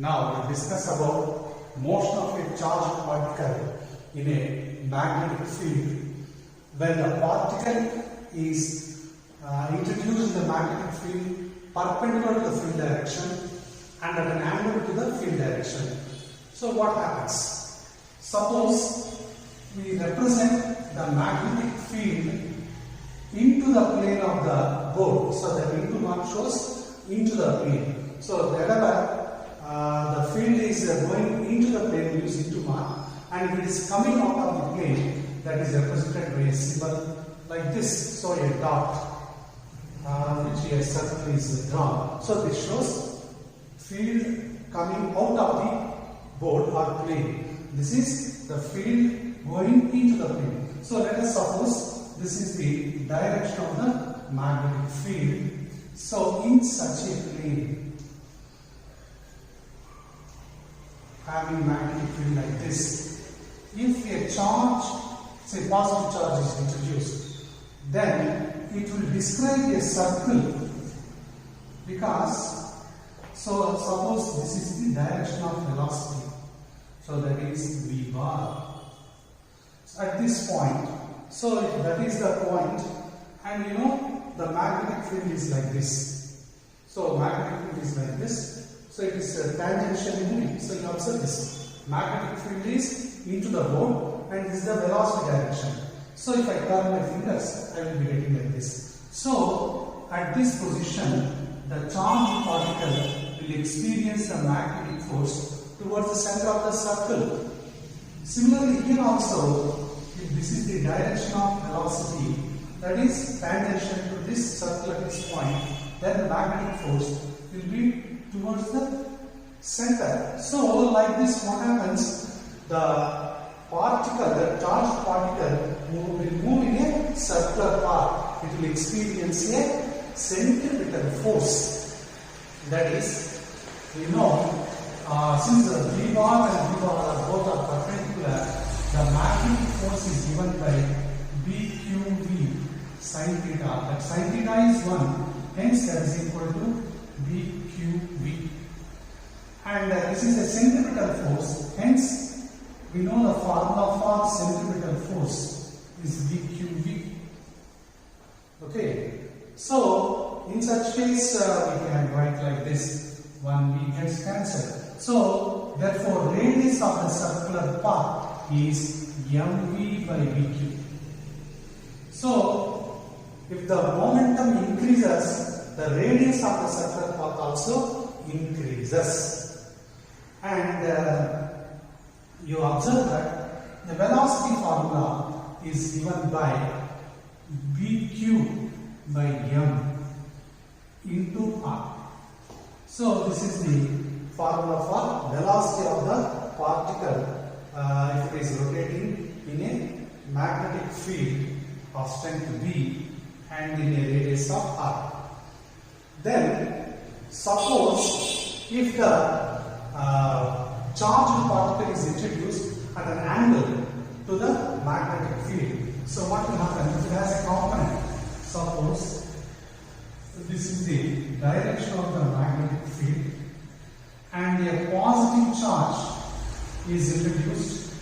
Now we discuss about motion of a charged particle in a magnetic field. When the particle is introduced in the magnetic field perpendicular to the field direction and at an angle to the field direction. So what happens? Suppose we represent the magnetic field into the plane of the board. So that into mark shows into the plane. So wherever the field is going into the plane, we use into mark, and if it is coming out of the plane, that is represented by a symbol like this. So a dot, which a circle is drawn. So this shows field coming out of the board or plane. This is the field going into the plane. So let us suppose this is the direction of the magnetic field. So in such a plane, having magnetic field like this, if a charge, say positive charge is introduced, then it will describe a circle, because, so suppose this is the direction of velocity, so that is V bar. So at this point, so that is the point, and you know the magnetic field is like this. So magnetic field is like this. So it is tangentially moving. So you observe this. Magnetic field is into the board and this is the velocity direction. So if I turn my fingers, I will be getting like this. So at this position, the charged particle will experience the magnetic force towards the center of the circle. Similarly, here also, if this is the direction of velocity, that is tangential to this circle at this point, then the magnetic force will be towards the center. So like this, what happens? The particle, the charged particle will move in a circular path. It will experience a centripetal force. That is, we know, since the V bar and V bar are both are perpendicular, the magnetic force is given by BQV sin theta. That sin theta is 1, hence that is equal to BQV. And this is a centripetal force, hence we know the formula for centripetal force is BQV. Okay, so in such case we can write like this, 1V gets cancelled. So therefore radius of the circular path is mv by vq. So if the momentum increases, the radius of the circular path also increases. And you observe that the velocity formula is given by bq by m into r. So this is the formula for velocity of the particle if it is rotating in a magnetic field of strength V and in a radius of r. Then suppose if the charged particle is introduced at an angle to the magnetic field. So what will happen? If it has a component, suppose this is the direction of the magnetic field and a positive charge is introduced,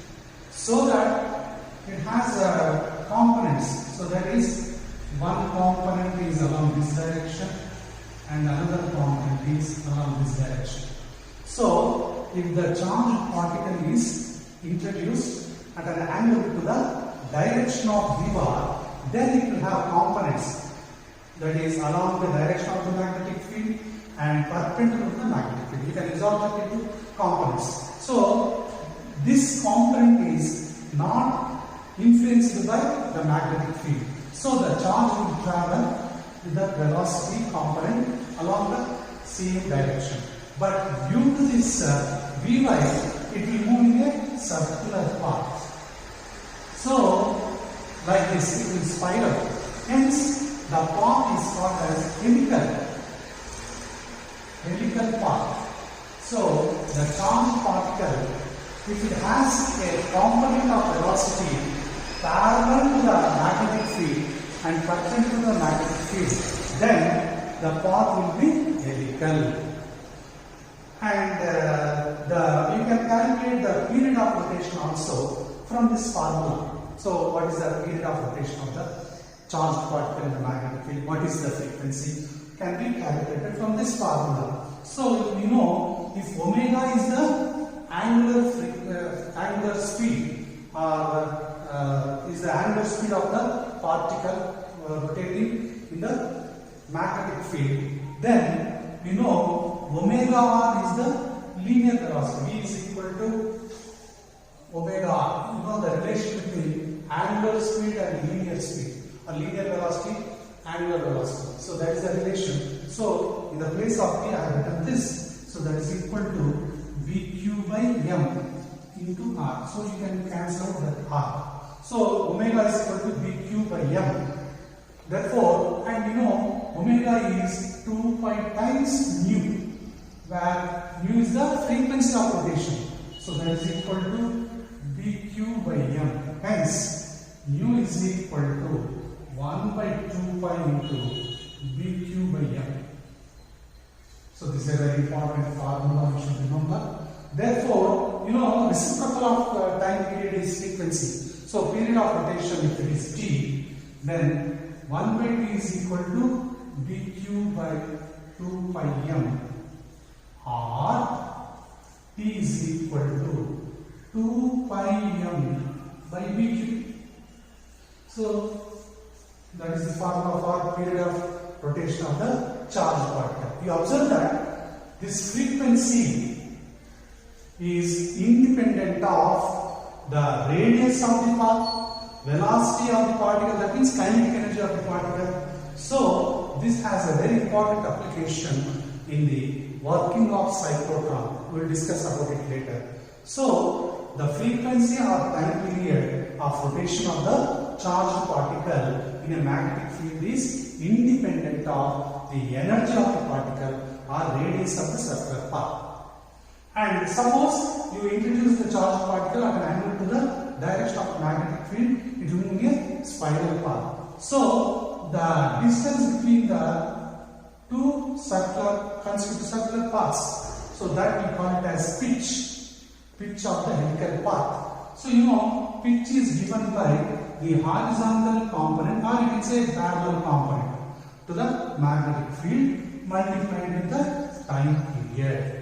so that it has components. So that is, one component is along this direction and another component is along this direction. So if the charged particle is introduced at an angle to the direction of V bar, then it will have components, that is along the direction of the magnetic field and perpendicular to the magnetic field. You can resolve that into components. So this component is not influenced by the magnetic field. So the charge will travel with the velocity component along the same direction. But due to this Vy, it will move in a circular path. So like this, it will spiral. Hence the path is called as helical path. So the charged particle, if it has a component of velocity parallel to the magnetic field and perpendicular to the magnetic field, then the path will be helical. And calculate the period of rotation also from this formula. So what is the period of rotation of the charged particle in the magnetic field? What is the frequency? Can be calculated from this formula. So we know if omega is the angular speed or is the angular speed of the particle rotating in the magnetic field, then we know omega r is the linear velocity. V is equal to omega r. You know the relation between angular speed and linear speed, or linear velocity, angular velocity. So that is the relation. So in the place of V I have written this. So that is equal to VQ by M into R. So you can cancel out that R. So omega is equal to VQ by M. Therefore, and you know omega is 2 pi times nu, where nu is the frequency of rotation. So that is equal to VQ by M. Hence, nu is equal to 1 by 2 pi into VQ by M. So this is a very important formula you should remember. Therefore, you know reciprocal of time period is frequency. So period of rotation, if it is t, then 1 by t is equal to VQ by 2 pi M, or t is equal to 2 pi M by VQ. So that is the formula for period of rotation of the charged particle. You observe that this frequency is independent of the radius of the path, velocity of the particle, that means kinetic energy of the particle. So this has a very important application in the working of cyclotron. We will discuss about it later. So the frequency or time period of rotation of the charged particle in a magnetic field is independent of the energy of the particle or radius of the circular path. And suppose you introduce the charged particle at an angle to the direction of the magnetic field, it will be a spiral path. So the distance between the two consecutive circular paths, so that we call it as pitch of the helical path. So you know pitch is given by the horizontal component, or you can say parallel component to the magnetic field multiplied with the time period.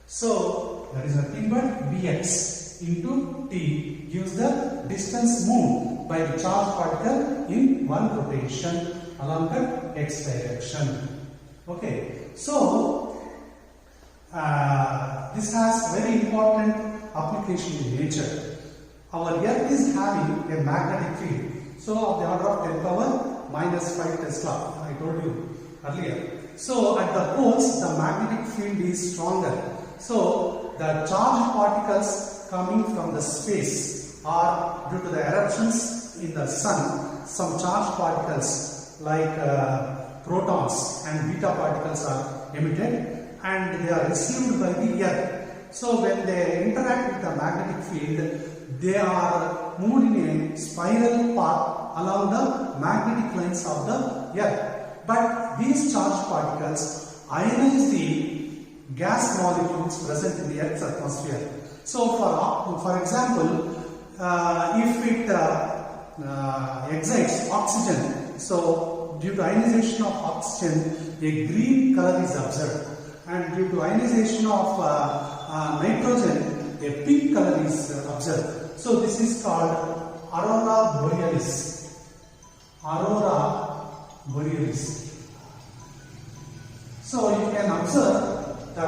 So that is nothing but Bx into t gives the distance moved by the charged particle in one rotation along the x direction. Okay, so this has very important application in nature. Our Earth is having a magnetic field, so of the order of 10 power minus 5 Tesla, I told you earlier. So at the poles, the magnetic field is stronger. So the charged particles coming from the space, or due to the eruptions in the sun, some charged particles like protons and beta particles are emitted and they are received by the Earth. So when they interact with the magnetic field, they are moved in a spiral path along the magnetic lines of the Earth. But these charged particles ionize the gas molecules present in the Earth's atmosphere. So for example, if it excites oxygen, so due to ionization of oxygen, a green color is observed, and due to ionization of nitrogen, a pink color is observed. So this is called aurora borealis. Aurora borealis. So you can observe the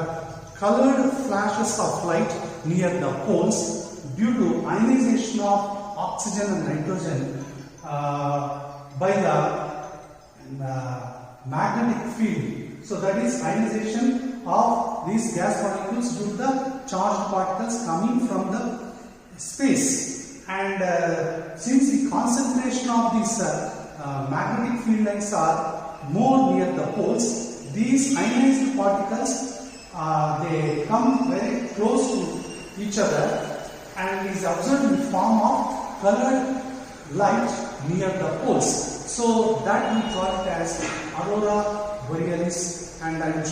colored flashes of light near the poles due to ionization of oxygen and nitrogen by the magnetic field. So that is ionization of these gas molecules due to the charged particles coming from the space. And since the concentration of these magnetic field lines are more near the poles, these ionized particles they come very close to each other and is observed in the form of colored light near the poles. So that we call it as aurora borealis, and I will